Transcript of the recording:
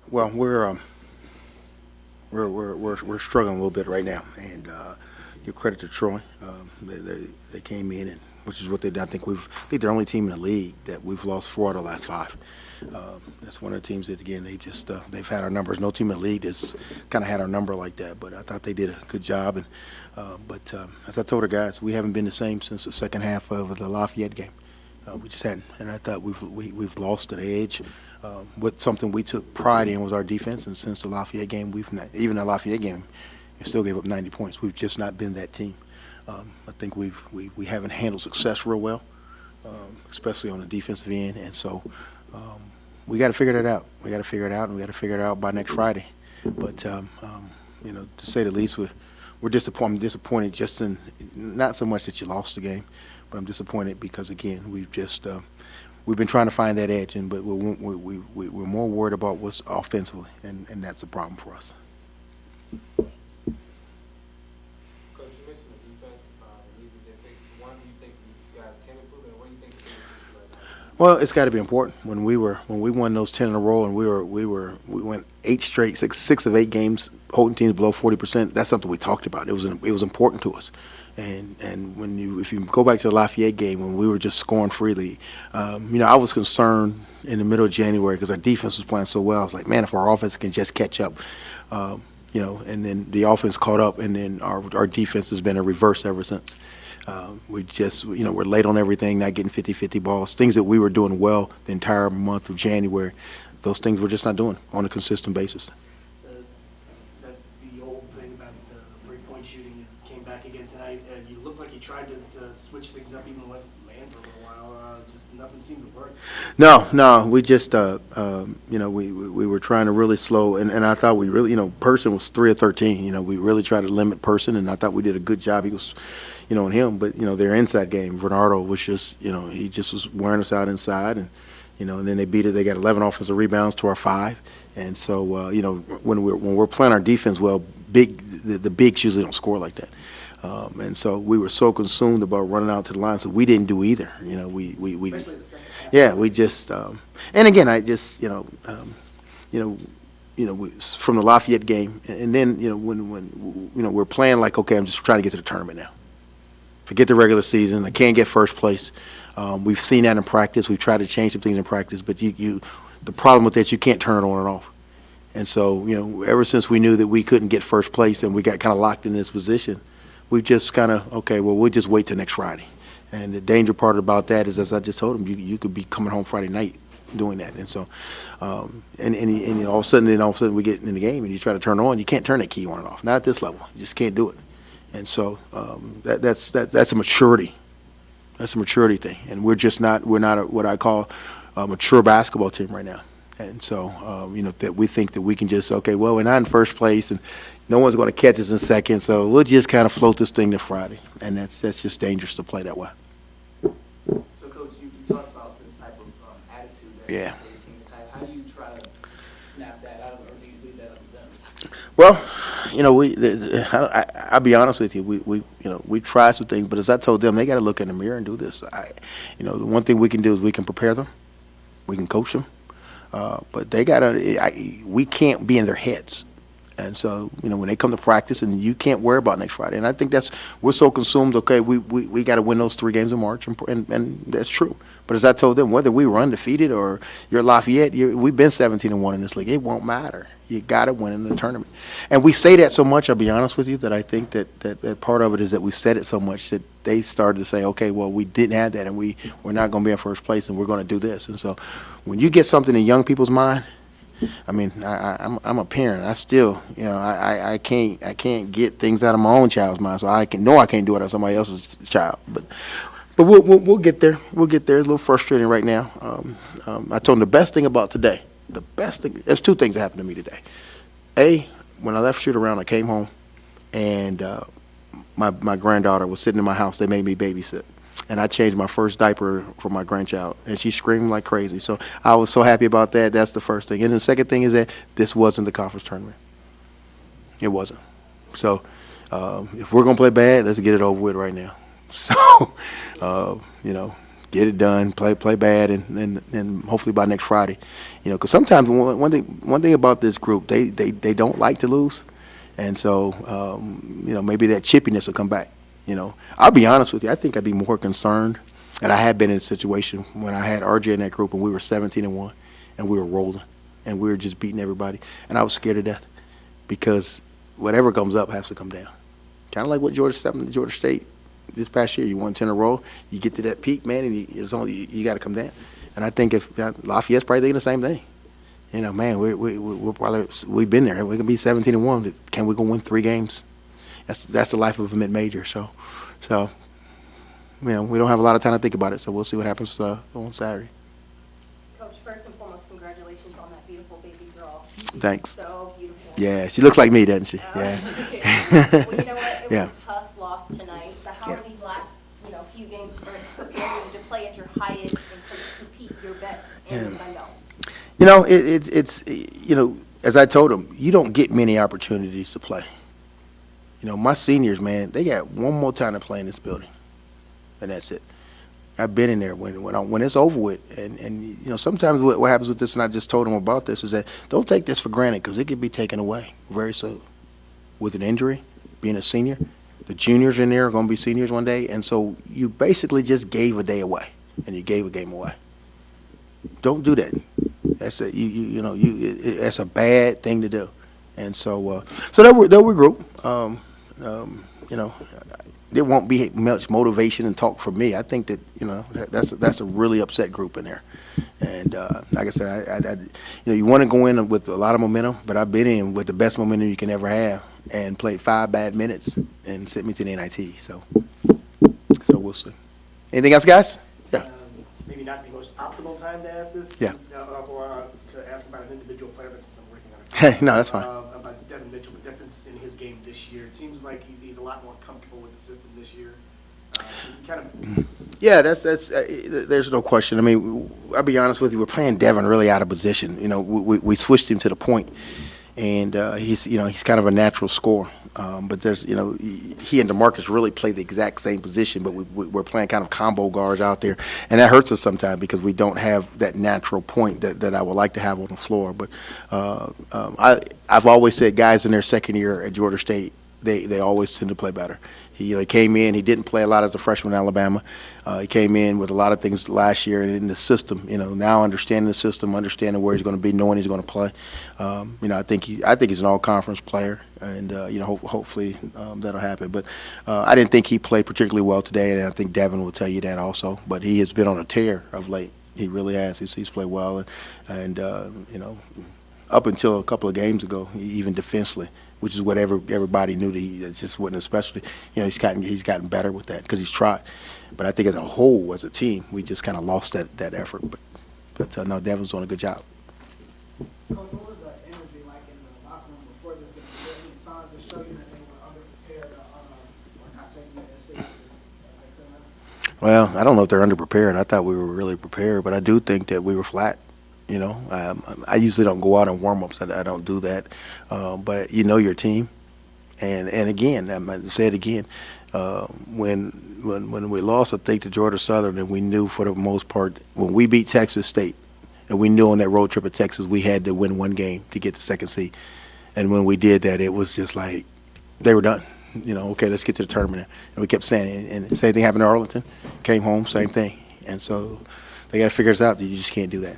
Well, we're struggling a little bit right now, and give credit to Troy. They came in, and which is what they did. I think they're the only team in the league that we've lost 4 out of the last 5. That's one of the teams that again they've had our numbers. No team in the league has kind of had our number like that. But I thought they did a good job. And but as I told the guys, we haven't been the same since the second half of the Lafayette game. We just hadn't, and I thought we've lost the edge. What something we took pride in was our defense, and since the Lafayette game, we've not, even the Lafayette game, we still gave up 90 points. We've just not been that team. I think we haven't handled success real well, especially on the defensive end, and so we got to figure that out. We got to figure it out, and we got to figure it out by next Friday. But to say the least, we're disappointed. I'm disappointed just in not so much that you lost the game, but I'm disappointed because again we've been trying to find that edge, but we're more worried about what's offensively, and that's a problem for us. Coach, you mentioned the defense, the need to get fixed. One, do you think you guys can improve, and what do you think is the issue right now? Well, it's got to be important. When we won those 10 in a row, and we went 8 straight, six of 8 games holding teams below 40%. That's something we talked about. It was important to us. And if you go back to the Lafayette game when we were just scoring freely, I was concerned in the middle of January because our defense was playing so well. I was like, man, if our offense can just catch up, and then the offense caught up, and then our defense has been a reverse ever since. We're late on everything, not getting 50-50 balls, things that we were doing well the entire month of January. Those things we're just not doing on a consistent basis. The old thing about the three-point shooting came back again tonight, and you looked like you tried to switch things up, even with man for a little while. Just nothing seemed to work. No, we just we were trying to really slow, and I thought we really, Person was 3 of 13. We really tried to limit Person, and I thought we did a good job. He was, on him, but their inside game, Bernardo was just, he just was wearing us out inside, and and then they beat it. They got 11 offensive rebounds to our 5, and so when we're playing our defense well, the bigs usually don't score like that. And so we were so consumed about running out to the line, so we didn't do either. We Especially the second half. yeah, we just and again, I just from the Lafayette game, and then when we're playing like, okay, I'm just trying to get to the tournament now. Forget the regular season. I can't get first place. We've seen that in practice. We've tried to change some things in practice, but the problem with that, you can't turn it on and off. And so ever since we knew that we couldn't get first place and we got kind of locked in this position, we've just kind of, okay, well, we'll just wait till next Friday. And the danger part about that is, as I just told him, you could be coming home Friday night doing that. And so, and all of a sudden we get in the game and you try to turn it on, you can't turn that key on and off. Not at this level. You just can't do it. And so that's a maturity. That's a maturity thing. And we're not what I call a mature basketball team right now. And so, that we think that we can just, okay, well, we're not in first place, and no one's going to catch us in second, so we'll just kind of float this thing to Friday. And that's just dangerous to play that way. So, Coach, you talked about this type of attitude that Yeah. the team has had. How do you try to snap that out, or do you leave that up to them? Well, I'll be honest with you. We try some things, but as I told them, they got to look in the mirror and do this. The one thing we can do is we can prepare them, we can coach them, but we can't be in their heads. And so, when they come to practice, and you can't worry about next Friday. And I think we're so consumed. Okay, we got to win those 3 games in March, and that's true. But as I told them, whether we were undefeated or you're Lafayette, we've been 17-1 in this league. It won't matter. You got to win in the tournament. And we say that so much, I'll be honest with you, that I think that part of it is that we said it so much that they started to say, okay, well, we didn't have that, and we're not going to be in first place, and we're going to do this. And so when you get something in young people's mind, I mean, I'm a parent. I still, I can't get things out of my own child's mind, so I can't do it out of somebody else's child. But we'll get there. We'll get there. It's a little frustrating right now. I told him the best thing about today. There's 2 things that happened to me today. A, when I left shoot around, I came home, and my granddaughter was sitting in my house. They made me babysit. And I changed my first diaper for my grandchild, and she screamed like crazy. So I was so happy about that. That's the first thing. And the second thing is that this wasn't the conference tournament. It wasn't. So if we're going to play bad, let's get it over with right now. So, get it done, play bad, and hopefully by next Friday, because sometimes one thing about this group, they don't like to lose, and so maybe that chippiness will come back. I'll be honest with you, I think I'd be more concerned, and I had been in a situation when I had RJ in that group and we were 17-1, and we were rolling, and we were just beating everybody, and I was scared to death because whatever comes up has to come down. Kind of like what Georgia State this past year. You won 10 in a row. You get to that peak, man, and you got to come down. And I think if Lafayette's probably thinking the same thing. Man, we've been there. We can be 17-1. Can we go win 3 games? That's the life of a mid-major. So we don't have a lot of time to think about it. So we'll see what happens on Saturday. Coach, first and foremost, congratulations on that beautiful baby girl. Thanks. So beautiful. Yeah, she looks like me, doesn't she? Yeah. Well, you know what? It was Yeah. a tough loss tonight. But how are these last, few games preparing you to play at your highest and compete your best in the Sun Belt? It's as I told them, you don't get many opportunities to play. My seniors, man, they got one more time to play in this building, and that's it. I've been in there when it's over with, and sometimes what happens with this, and I just told them about this, is that don't take this for granted because it could be taken away very soon with an injury, being a senior. The juniors in there are going to be seniors one day, and so you basically just gave a day away, and you gave a game away. Don't do that. That's that's a bad thing to do, and so they'll regroup. There won't be much motivation and talk from me. I think that that's a really upset group in there, and like I said, you want to go in with a lot of momentum, but I've been in with the best momentum you can ever have and played 5 bad minutes and sent me to the NIT. So we'll see. Anything else, guys? Yeah. Maybe not the most optimal time to ask this. Yeah. Or to ask about an individual player, but since I'm working on it. No, that's fine. About Devin Mitchell, the difference in his game this year. It seems like he's a lot more comfortable with the system this year. Yeah, that's there's no question. I mean, I'll be honest with you, we're playing Devin really out of position. We switched him to the point, and he's kind of a natural scorer. But there's he and DeMarcus really play the exact same position, but we're playing kind of combo guards out there, and that hurts us sometimes because we don't have that natural point that I would like to have on the floor. But I've always said guys in their second year at Georgia State, they always tend to play better. He came in. He didn't play a lot as a freshman in Alabama. He came in with a lot of things last year in the system. Now understanding the system, understanding where he's going to be, knowing he's going to play. I think he's an all-conference player, and hopefully that'll happen. But I didn't think he played particularly well today, and I think Devin will tell you that also. But he has been on a tear of late. He really has. He's played well, and up until a couple of games ago, even defensively, which is what everybody knew that it just wasn't a specialty. He's gotten better with that because he's tried. But I think as a whole, as a team, we just kind of lost that effort. But no, Devin's doing a good job. Coach, what was the energy like in the locker room before this game? Were there any signs that show you that they were underprepared or not taking it as seriously as they could have? Well, I don't know if they're underprepared. I thought we were really prepared, but I do think that we were flat. I usually don't go out in warm-ups. I don't do that. But your team. And again, I'm going to say it again, when we lost, I think, to Georgia Southern, and we knew for the most part, when we beat Texas State, and we knew on that road trip to Texas we had to win one game to get the second seed. And when we did that, it was just like they were done. Okay, let's get to the tournament. And we kept saying it. And the same thing happened to Arlington. Came home, same thing. And so they got to figure this out. You just can't do that.